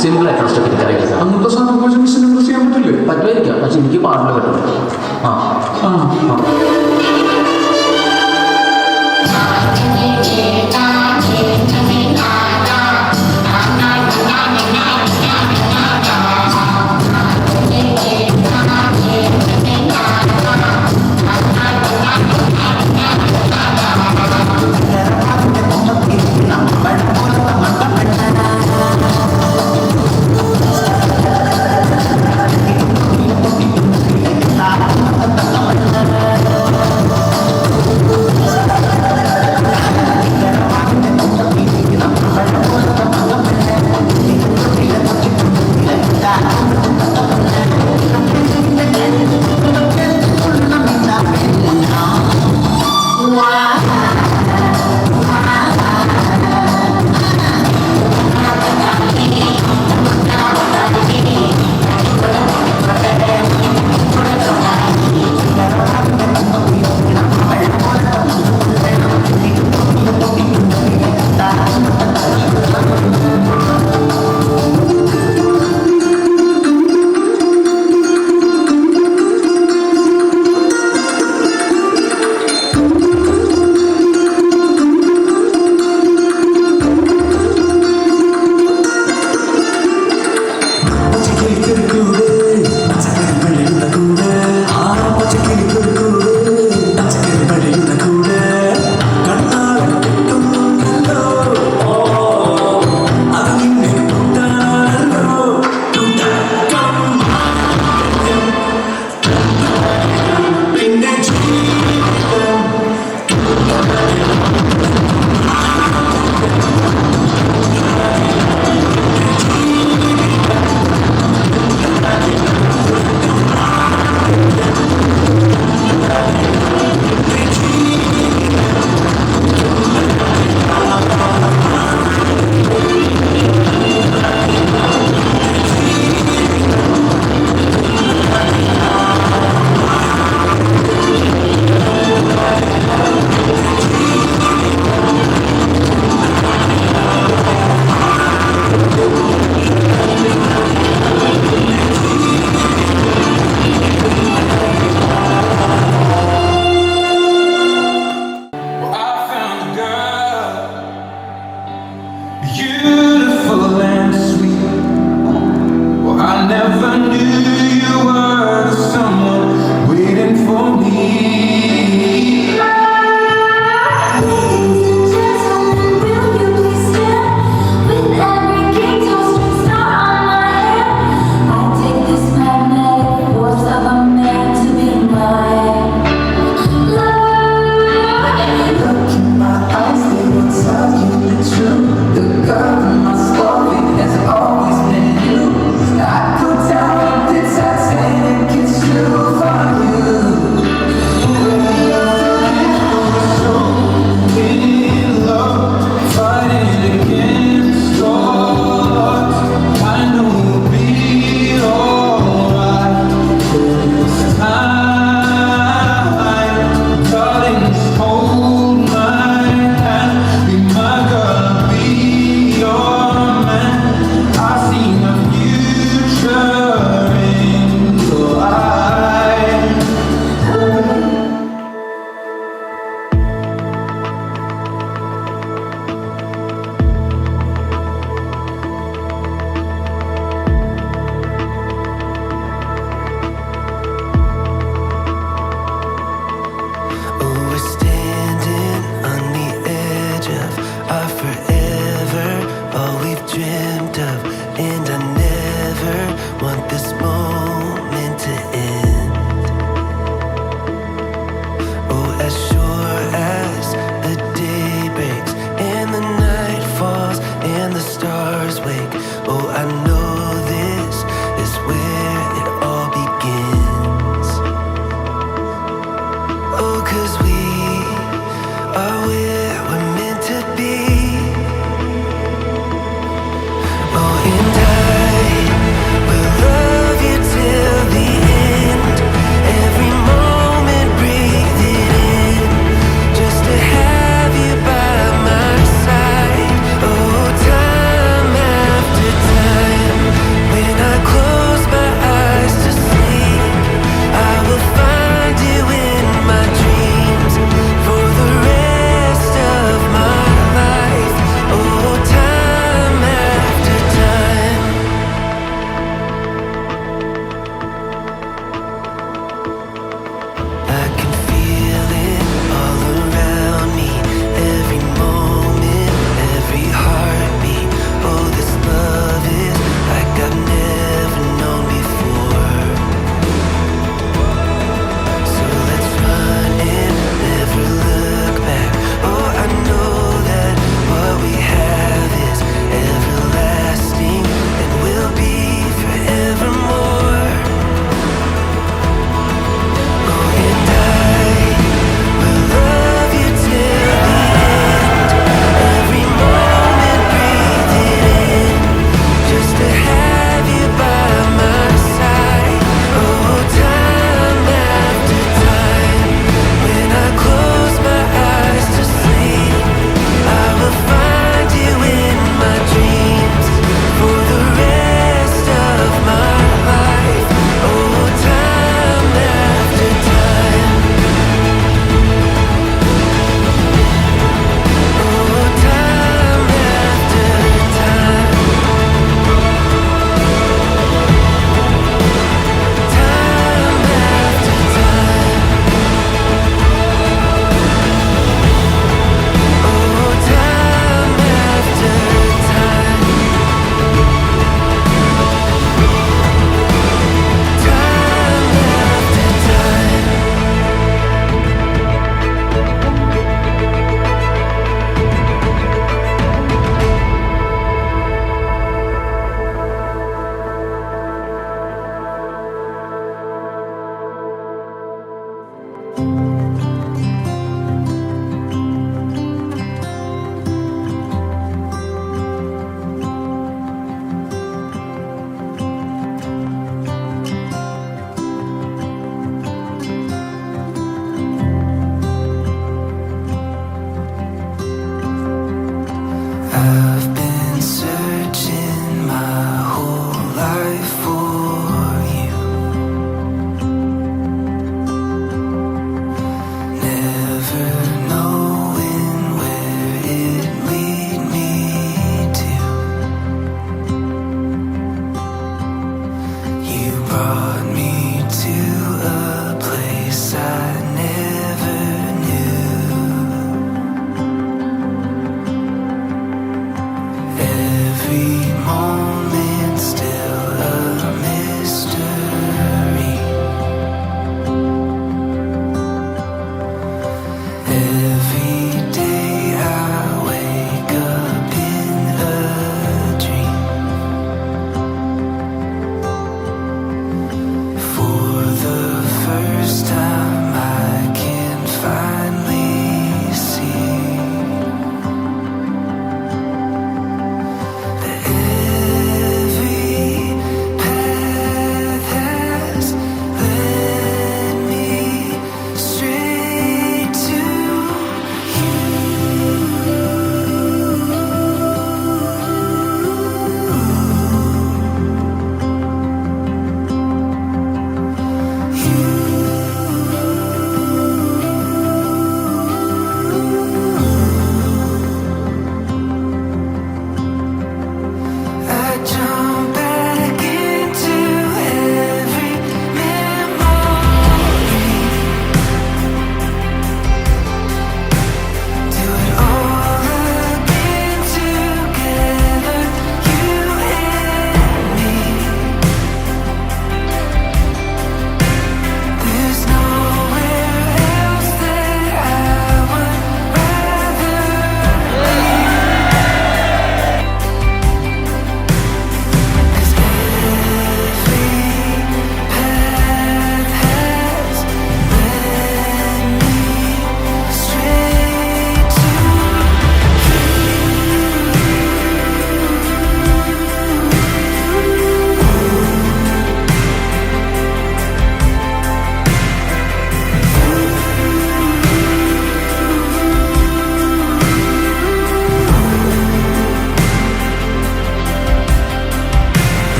സിമ്പിൾ ആയിട്ടുള്ള സ്റ്റെപ്പ് അറിയില്ല. അന്നത്തെ സാധനം മിസ്സിനെ ചെയ്യാൻ പറ്റില്ലേ? പറ്റുമായിരിക്കാം, പക്ഷെ എനിക്ക് പാടില്ല പറ്റും. ആ ആ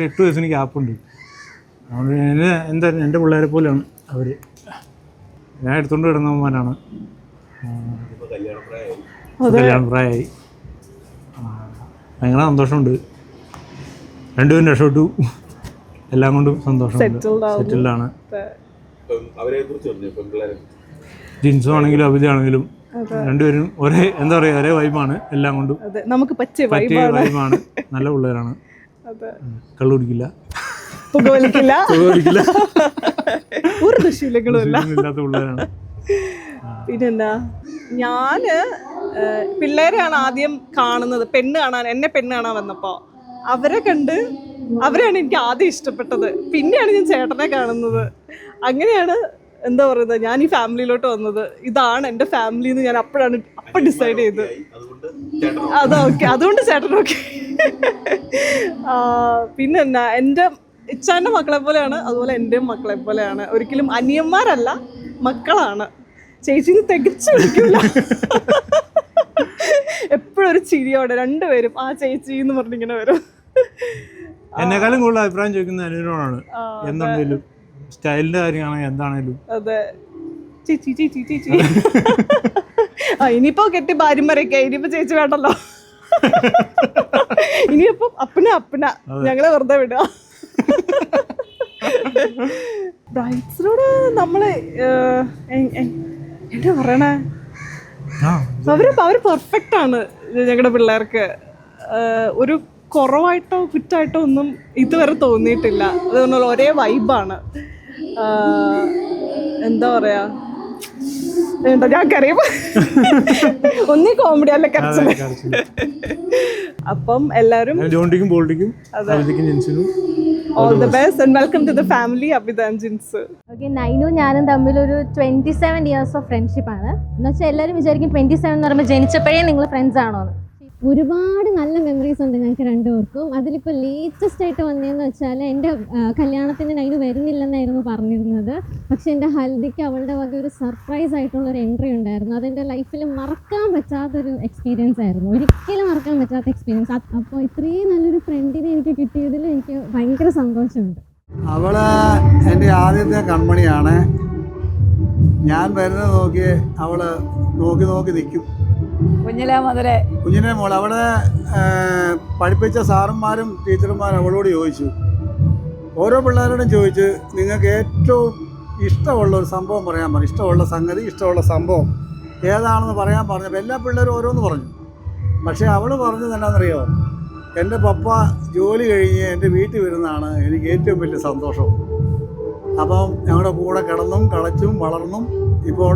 8 വയസ്സിന് ഗ്യാപ്പുണ്ട്. അതുകൊണ്ട് എന്തായാലും എൻ്റെ പിള്ളേരെ പോലെയാണ് അവർ. ഞാൻ എടുത്തുകൊണ്ട് കിടന്നവന്മാരാണ്. കല്യാണ പ്രായമായി. ഭയങ്കര സന്തോഷമുണ്ട്. രണ്ടുപേരും രക്ഷപ്പെട്ടു. എല്ലാം കൊണ്ടും സന്തോഷമുണ്ട്. സെറ്റിൽഡാണ്. ജിൻസും ആണെങ്കിലും അഭിതയാണെങ്കിലും രണ്ടുപേരും ഒരേ എന്താ പറയുക ഒരേ വൈബാണ്. എല്ലാം കൊണ്ടും നമുക്ക് പറ്റിയ വൈബാണ്. നല്ല പിള്ളേരാണ്. കള്ളു കുടിക്കില്ല, പുകവലിക്കില്ല, ഒരു ഇല്ലാത്ത പിള്ളേരാണ്. പിന്നെന്താ, ഞാന് പിള്ളേരെയാണ് ആദ്യം കാണുന്നത്. എന്നെ പെണ്ണ് കാണാൻ വന്നപ്പോൾ അവരെയാണ് എനിക്ക് ആദ്യം ഇഷ്ടപ്പെട്ടത്. പിന്നെയാണ് ഞാൻ ചേട്ടനെ കാണുന്നത്. അങ്ങനെയാണ് എന്താ പറയുന്നത്, ഞാൻ ഈ ഫാമിലിയിലോട്ട് വന്നത്. ഇതാണ് എൻ്റെ ഫാമിലി എന്ന് ഞാൻ അപ്പം ഡിസൈഡ് ചെയ്ത്. അതൊക്കെ അതുകൊണ്ട് ചേട്ടനൊക്കെ. പിന്നെന്നാ, എൻ്റെ ഇച്ചാൻ്റെ മക്കളെ പോലെയാണ്, അതുപോലെ എൻ്റെയും മക്കളെ പോലെയാണ്. ഒരിക്കലും അനിയന്മാരല്ല, മക്കളാണ്. ചേച്ചിന്ന് തികച്ചു വിളിക്കില്ല. എപ്പോഴും ഒരു ചിരിയോടെ രണ്ടുപേരും ആ ചേച്ചി എന്ന് പറഞ്ഞിങ്ങനെ വരും. എന്നെക്കാളും കൂടുതൽ അഭിപ്രായം ചോദിക്കുന്ന അനുവിനോടാണ്. എന്തുണ്ടെങ്കിലും സ്റ്റൈലിന്റെ കാര്യമാണെങ്കിൽ എന്താണേലും. അതെ, ചേച്ചി ചേച്ചി ചേച്ചി. ഇനിയിപ്പോ കെട്ടി ഭാര്യമാരൊക്കെ, ഇനിയിപ്പോ ചേച്ചി വേണ്ടല്ലോ. ഇനിയിപ്പം അപ്പന ഞങ്ങളെ വെറുതെ വിടുക. ബ്രൈഡ്സിനോട് നമ്മള് എന്താ പറയണേ, അവര് പെർഫെക്റ്റ് ആണ്. ഞങ്ങളുടെ പിള്ളേർക്ക് ഒരു കുറവായിട്ടോ കുറ്റായിട്ടോ ഒന്നും ഇതുവരെ തോന്നിയിട്ടില്ല. അതുകൊണ്ടുള്ള ഒരേ വൈബാണ്. എന്താ പറയാ, എന്താ ഞാൻ കരയും. ഒന്നീ കോമഡി അല്ല കരച്ചില്. അപ്പം എല്ലാവരും all the best and welcome to the family Abitha and Jins. Okay, നൈനും ഞാനും തമ്മിലൊരു 27 ഇയേഴ്സ് ഓഫ് ഫ്രണ്ട്ഷിപ്പാണ്. എന്ന് വെച്ചാൽ എല്ലാവരും വിചാരിക്കും 27 എന്ന് പറയുമ്പോൾ ജനിച്ചപ്പോഴേ നിങ്ങൾ ഫ്രണ്ട്സ് ആണോ എന്ന്. ഒരുപാട് നല്ല മെമ്മറീസ് ഉണ്ട് ഞങ്ങൾക്ക് രണ്ടുപേർക്കും. അതിലിപ്പോൾ ലേറ്റസ്റ്റ് ആയിട്ട് വന്നതെന്ന് വെച്ചാൽ, എൻ്റെ കല്യാണത്തിന് നൈന് വരുന്നില്ലെന്നായിരുന്നു പറഞ്ഞിരുന്നത്. പക്ഷെ എൻ്റെ ഹൽദിക്ക് അവളുടെ വക ഒരു സർപ്രൈസ് ആയിട്ടുള്ളൊരു എൻട്രി ഉണ്ടായിരുന്നു. അതെൻ്റെ ലൈഫിൽ മറക്കാൻ പറ്റാത്തൊരു എക്സ്പീരിയൻസ് ആയിരുന്നു, ഒരിക്കലും മറക്കാൻ പറ്റാത്ത എക്സ്പീരിയൻസ്. അപ്പോൾ ഇത്രയും നല്ലൊരു ഫ്രണ്ടിനെ എനിക്ക് കിട്ടിയതിൽ എനിക്ക് ഭയങ്കര സന്തോഷമുണ്ട്. അവള് എൻ്റെ ആദ്യത്തെ കൺമണിയാണ്. ഞാൻ വരുന്നത് നോക്കി അവള് നോക്കി നിൽക്കും. കുഞ്ഞിനെ മോൾ അവിടെ പഠിപ്പിച്ച സാറന്മാരും ടീച്ചർമാരും അവളോട് ചോദിച്ചു, ഓരോ പിള്ളേരോടും ചോദിച്ച് നിങ്ങൾക്ക് ഏറ്റവും ഇഷ്ടമുള്ള ഒരു സംഭവം പറയാൻ പറഞ്ഞു. ഇഷ്ടമുള്ള സംഗതി, ഇഷ്ടമുള്ള സംഭവം ഏതാണെന്ന് പറയാൻ പറഞ്ഞപ്പോൾ എല്ലാ പിള്ളേരും ഓരോന്ന് പറഞ്ഞു. പക്ഷേ അവൾ പറഞ്ഞത് എന്താണെന്നറിയോ, എൻ്റെ പപ്പ ജോലി കഴിഞ്ഞ് എൻ്റെ വീട്ടിൽ വരുന്നതാണ് എനിക്ക് ഏറ്റവും വലിയ സന്തോഷം. അപ്പം ഞങ്ങളുടെ കൂടെ കിടന്നും കളിച്ചും വളർന്നും ഇപ്പോൾ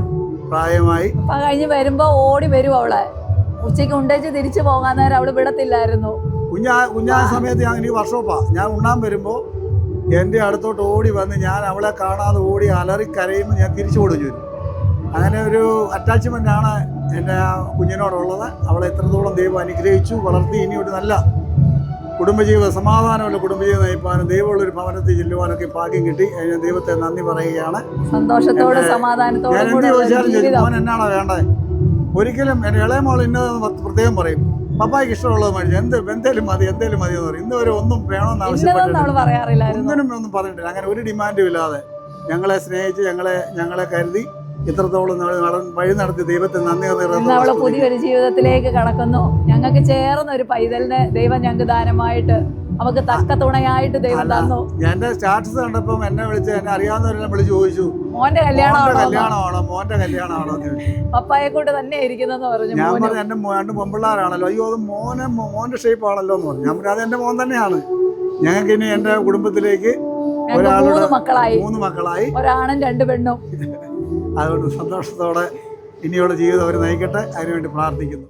പ്രായമായി. കഴിഞ്ഞ് വരുമ്പോ ഓടി വരും. അവളെ ഉച്ചയ്ക്ക് ഉണ്ടേച്ച് തിരിച്ചു പോകാൻ നേരം അവള് വിടത്തില്ലായിരുന്നു. കുഞ്ഞായ സമയത്ത് എനിക്ക് വർഷോപ്പാ, ഞാൻ ഉണ്ണാൻ വരുമ്പോൾ എൻ്റെ അടുത്തോട്ട് ഓടി വന്ന് ഞാൻ അവളെ കാണാതെ ഓടി അലറി കരയുമ്പോൾ ഞാൻ തിരിച്ചു കൊടുത്തു വരും. അങ്ങനെ ഒരു അറ്റാച്ച്മെൻ്റാണ് എൻ്റെ കുഞ്ഞിനോടുള്ളത്. അവളെ എത്രത്തോളം ദൈവം അനുഗ്രഹിച്ചു വളർത്തി. ഇനി ഒരു നല്ല കുടുംബജീവിതം, സമാധാനമുള്ള കുടുംബജീവിതം നയിപ്പാനും ദൈവമുള്ളൊരു ഭവനത്തിൽ ചെല്ലുവാനൊക്കെ ഭാഗ്യം കിട്ടി. അതിന് ദൈവത്തെ നന്ദി പറയുകയാണ്. സന്തോഷത്തോടെ സമാധാനത്തോടെ ഞാൻ എന്ത് ചോദിച്ചാലും ചോദിക്കും, മോൻ എന്നാണോ വേണ്ടത്. ഒരിക്കലും എൻ്റെ ഇളയ മോൾ ഇന്നതെന്ന് പ്രത്യേകം പറയും, പപ്പായ്ക്ക് ഇഷ്ടമുള്ളത് മേടിച്ചു, എന്തേലും മതി എന്ന് പറയും. ഇന്ന് വരെ ഒന്നും വേണമെന്ന് ആവശ്യപ്പെട്ടിട്ടില്ല, ഒന്നും പറഞ്ഞിട്ടില്ല. അങ്ങനെ ഒരു ഡിമാൻഡും ഇല്ലാതെ ഞങ്ങളെ സ്നേഹിച്ച് ഞങ്ങളെ കരുതി ഇത്രത്തോളം വഴി നടത്തി ദൈവത്തെ നന്ദി. അവളെ പുതിയൊരു ജീവിതത്തിലേക്ക് കടക്കുന്നു. ഞങ്ങൾക്ക് ചേർന്ന ഒരു പൈതലിനെ ദൈവം ഞങ്ങൾക്ക് ദാനമായിട്ട് നമുക്ക് തക്ക തുണയായിട്ട് ദൈവം തന്നു. എന്റെ സ്റ്റാറ്റസ് കണ്ടപ്പം എന്നെ വിളിച്ച്, എന്നെ അറിയാവുന്നവരെല്ലാം വിളിച്ച് ചോദിച്ചു, മോന്റെ കല്യാണമാണോ പപ്പായെ കൊണ്ട് തന്നെ ഇരിക്കുന്നെന്ന് പറഞ്ഞു. ഞാൻ പറഞ്ഞു എന്റെ 2 പെൺപിള്ളേരാണല്ലോ. അയ്യോ അത് മോന്റെ ഷേപ്പ് ആണല്ലോ എന്ന് പറഞ്ഞു. ഞാൻ പറഞ്ഞു അത് എന്റെ മോൻ തന്നെയാണ്. ഞങ്ങൾക്ക് ഇനി എന്റെ കുടുംബത്തിലേക്ക് 3 മക്കളായി, ഒരാണും 2 പെണ്ണും. അതുകൊണ്ട് സന്തോഷത്തോടെ ഇനിയുള്ള ജീവിതം അവർ നയിക്കട്ടെ, അതിനുവേണ്ടി പ്രാർത്ഥിക്കുന്നു.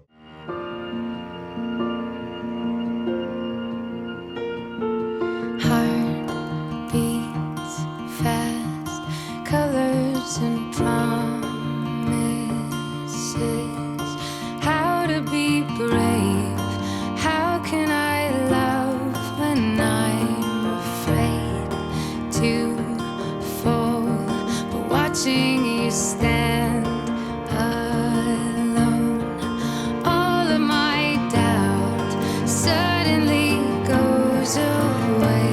Suddenly goes away.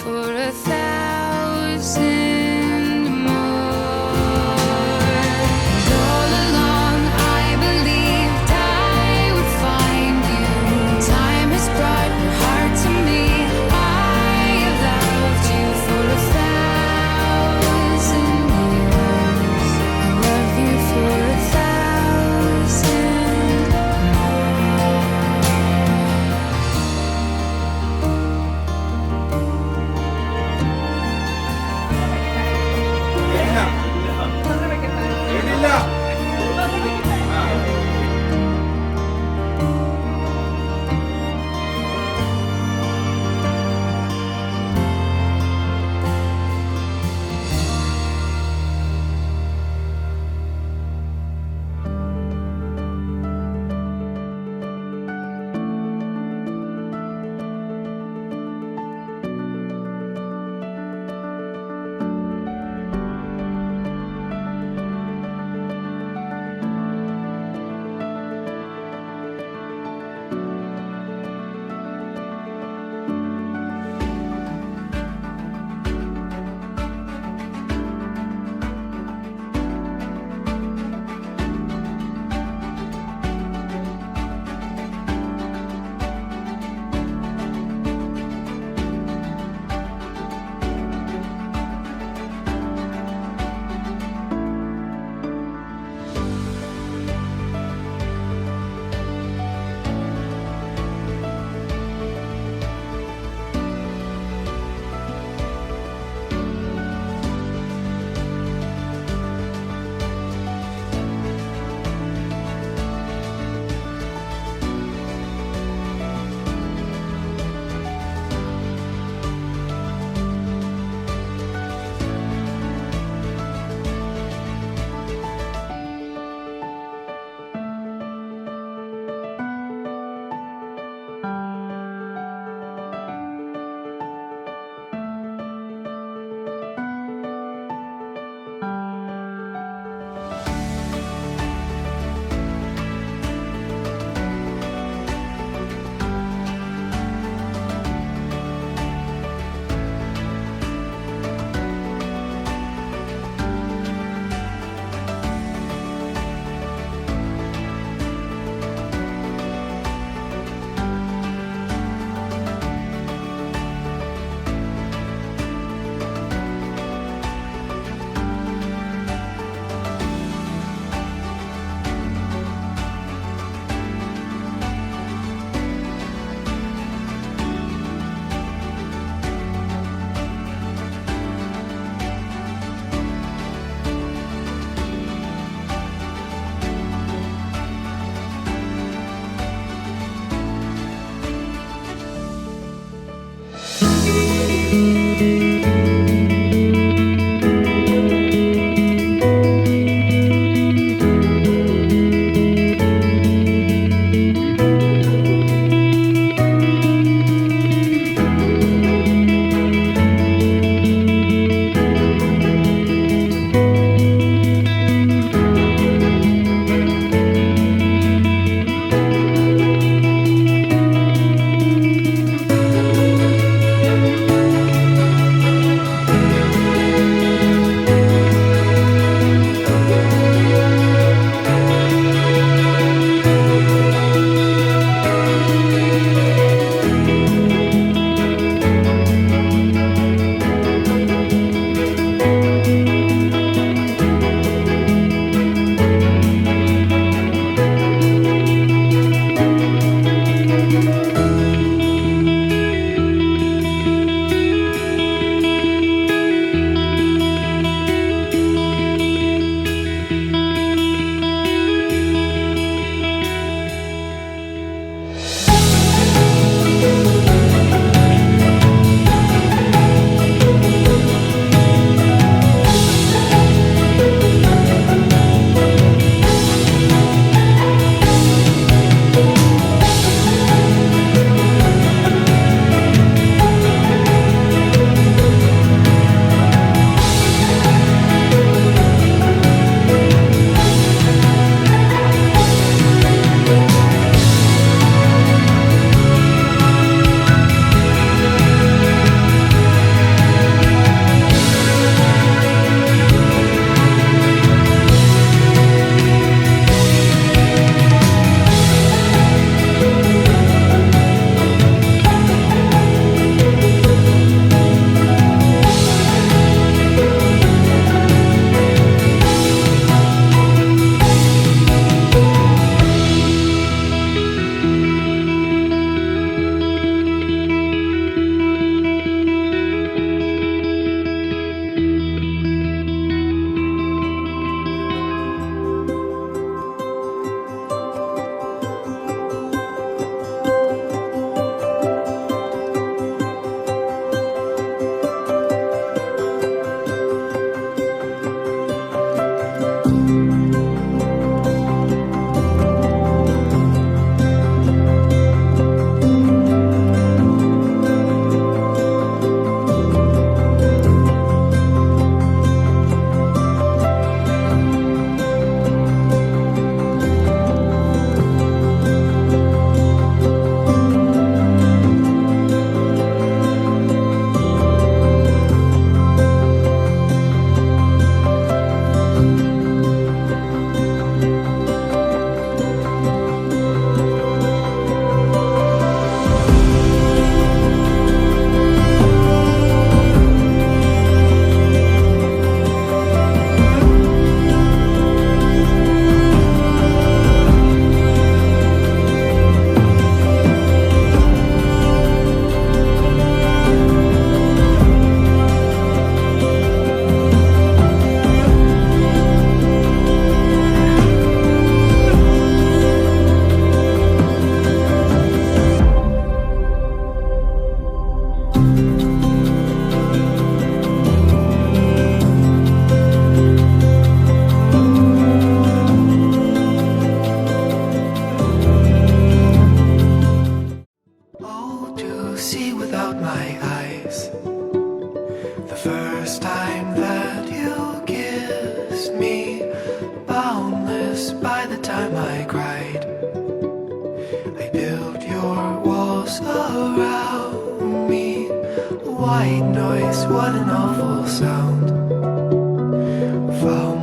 for 1,000 more. And all along I believed I would find you. Time has brought your heart to me. I have loved you for 1,000 years. I love you for 1,000 more. all around me. White noise, what an awful sound. Found